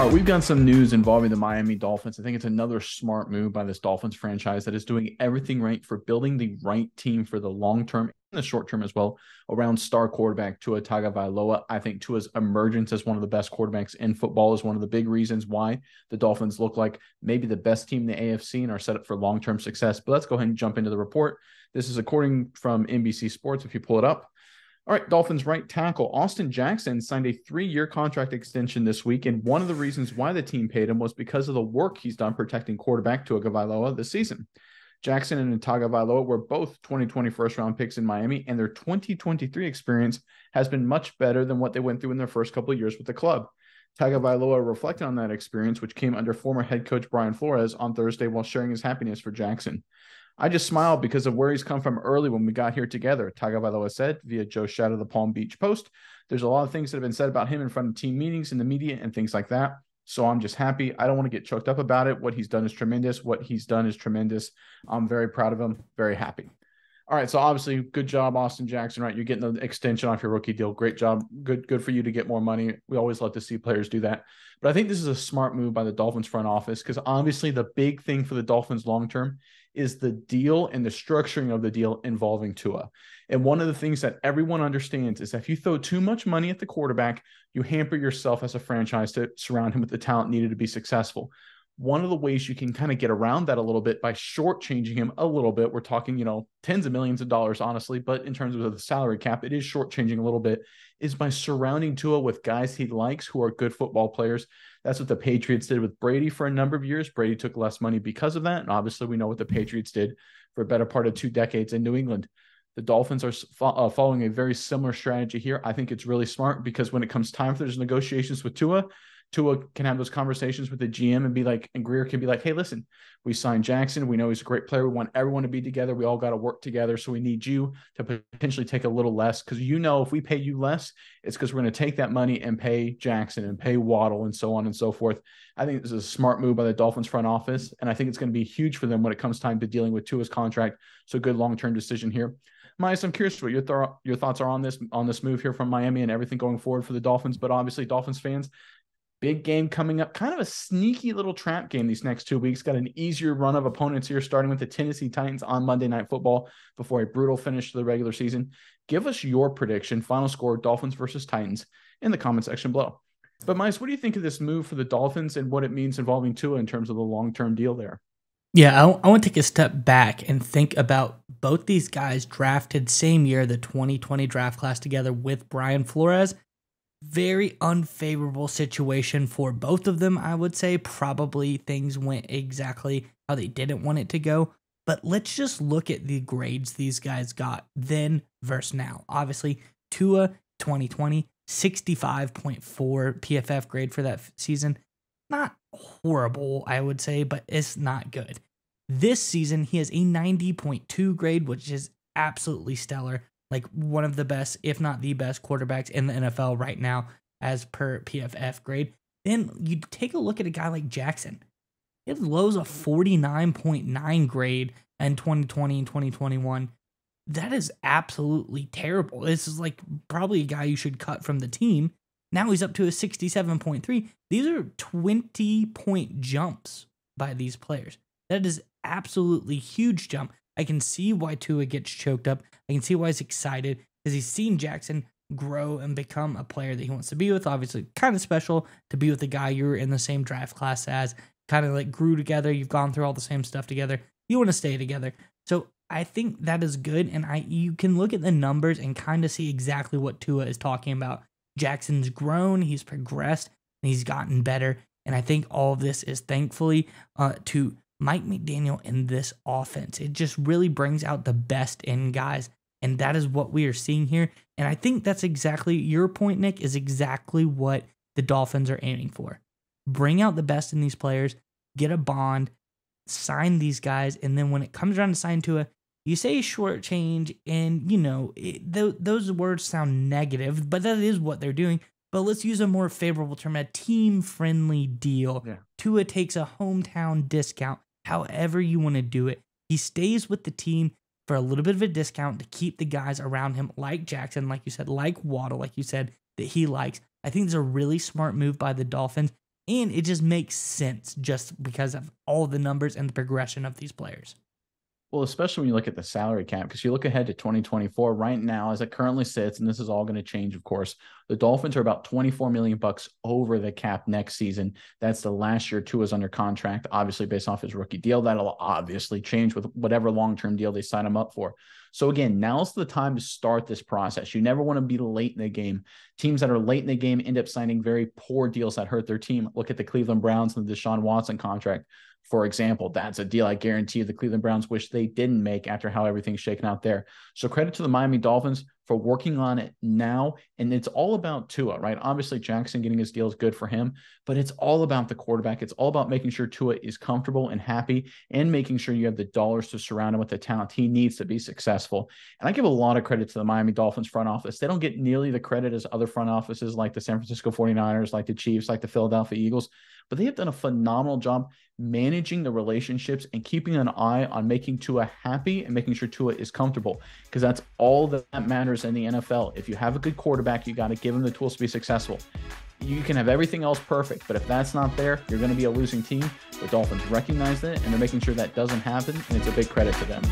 All right, we've got some news involving the Miami Dolphins. I think it's another smart move by this Dolphins franchise that is doing everything right for building the right team for the long term and the short term as well around star quarterback Tua Tagovailoa. I think Tua's emergence as one of the best quarterbacks in football is one of the big reasons why the Dolphins look like maybe the best team in the AFC and are set up for long-term success. But let's go ahead and jump into the report. This is according from NBC Sports, if you pull it up. All right, Dolphins right tackle Austin Jackson signed a 3-year contract extension this week, and one of the reasons why the team paid him was because of the work he's done protecting quarterback Tua Tagovailoa this season. Jackson and Tagovailoa were both 2020 first-round picks in Miami, and their 2023 experience has been much better than what they went through in their first couple of years with the club. Tagovailoa reflected on that experience, which came under former head coach Brian Flores on Thursday while sharing his happiness for Jackson. I just smiled because of where he's come from early when we got here together, Tagovailoa said via Joe Shadow of the Palm Beach Post. There's a lot of things that have been said about him in front of team meetings in the media and things like that. So I'm just happy. I don't want to get choked up about it. What he's done is tremendous. I'm very proud of him. Very happy. All right, so obviously, good job, Austin Jackson, right? You're getting the extension off your rookie deal. Great job. Good for you to get more money. We always love to see players do that. But I think this is a smart move by the Dolphins front office because obviously the big thing for the Dolphins long-term is the deal and the structuring of the deal involving Tua. And one of the things that everyone understands is that if you throw too much money at the quarterback, you hamper yourself as a franchise to surround him with the talent needed to be successful. One of the ways you can kind of get around that a little bit by shortchanging him a little bit, we're talking, tens of millions of dollars, honestly, but in terms of the salary cap, it is shortchanging a little bit, is by surrounding Tua with guys he likes who are good football players. That's what the Patriots did with Brady for a number of years. Brady took less money because of that. And obviously we know what the Patriots did for a better part of 2 decades in New England. The Dolphins are following a very similar strategy here. I think it's really smart because when it comes time for those negotiations with Tua can have those conversations with the GM and be like, and Greer can be like, hey, listen, we signed Jackson. We know he's a great player. We want everyone to be together. We all got to work together. So we need you to potentially take a little less because if we pay you less, it's because we're going to take that money and pay Jackson and pay Waddle and so on and so forth. I think this is a smart move by the Dolphins front office, and I think it's going to be huge for them when it comes time to dealing with Tua's contract. So good long-term decision here. Myas, I'm curious what your thoughts are on this move here from Miami and everything going forward for the Dolphins, but obviously Dolphins fans, big game coming up, kind of a sneaky little trap game these next 2 weeks. Got an easier run of opponents here, starting with the Tennessee Titans on Monday Night Football before a brutal finish to the regular season. Give us your prediction, final score, Dolphins versus Titans, in the comment section below. But Mice, what do you think of this move for the Dolphins and what it means involving Tua in terms of the long-term deal there? Yeah, I want to take a step back and think about both these guys drafted same year, the 2020 draft class together with Brian Flores. Very unfavorable situation for both of them, I would say. Probably things went exactly how they didn't want it to go. But let's just look at the grades these guys got then versus now. Obviously, Tua 2020, 65.4 PFF grade for that season. Not horrible, I would say, but it's not good. This season, he has a 90.2 grade, which is absolutely stellar. Like one of the best, if not the best quarterbacks in the NFL right now as per PFF grade. Then you take a look at a guy like Jackson. He has lows of 49.9 grade in 2020 and 2021. That is absolutely terrible. This is like probably a guy you should cut from the team. Now he's up to a 67.3. These are 20-point jumps by these players. That is absolutely huge jump. I can see why Tua gets choked up. I can see why he's excited because he's seen Jackson grow and become a player that he wants to be with. Obviously, kind of special to be with a guy you're in the same draft class as, kind of like grew together. You've gone through all the same stuff together. You want to stay together. So I think that is good. And you can look at the numbers and kind of see exactly what Tua is talking about. Jackson's grown, he's progressed, and he's gotten better. And I think all of this is thankfully to Mike McDaniel in this offense. It just really brings out the best in guys, and that is what we are seeing here. And I think that's exactly your point, Nick, is exactly what the Dolphins are aiming for. Bring out the best in these players, get a bond, sign these guys, and then when it comes around to sign Tua, you say short change, and those words sound negative, but that is what they're doing. But let's use a more favorable term, a team-friendly deal. Yeah. Tua takes a hometown discount, however you want to do it. He stays with the team for a little bit of a discount to keep the guys around him, like Jackson, like you said, like Waddle, like you said, that he likes. I think it's a really smart move by the Dolphins. And it just makes sense just because of all the numbers and the progression of these players. Well, especially when you look at the salary cap, because you look ahead to 2024 right now, as it currently sits, and this is all going to change, of course. The Dolphins are about 24 million bucks over the cap next season. That's the last year Tua is under contract, obviously based off his rookie deal. That'll obviously change with whatever long-term deal they sign him up for. So again, now's the time to start this process. You never want to be late in the game. Teams that are late in the game end up signing very poor deals that hurt their team. Look at the Cleveland Browns and the Deshaun Watson contract. For example, that's a deal I guarantee the Cleveland Browns wish they didn't make after how everything's shaken out there. So credit to the Miami Dolphins for working on it now. And it's all about Tua, right? Obviously, Jackson getting his deal is good for him, but it's all about the quarterback. It's all about making sure Tua is comfortable and happy and making sure you have the dollars to surround him with the talent he needs to be successful. And I give a lot of credit to the Miami Dolphins front office. They don't get nearly the credit as other front offices like the San Francisco 49ers, like the Chiefs, like the Philadelphia Eagles, but they have done a phenomenal job managing the relationships and keeping an eye on making Tua happy and making sure Tua is comfortable, because that's all that matters in the NFL. If you have a good quarterback, you got to give him the tools to be successful. You can have everything else perfect, but if that's not there, you're going to be a losing team. The Dolphins recognize that, and they're making sure that doesn't happen, and it's a big credit to them.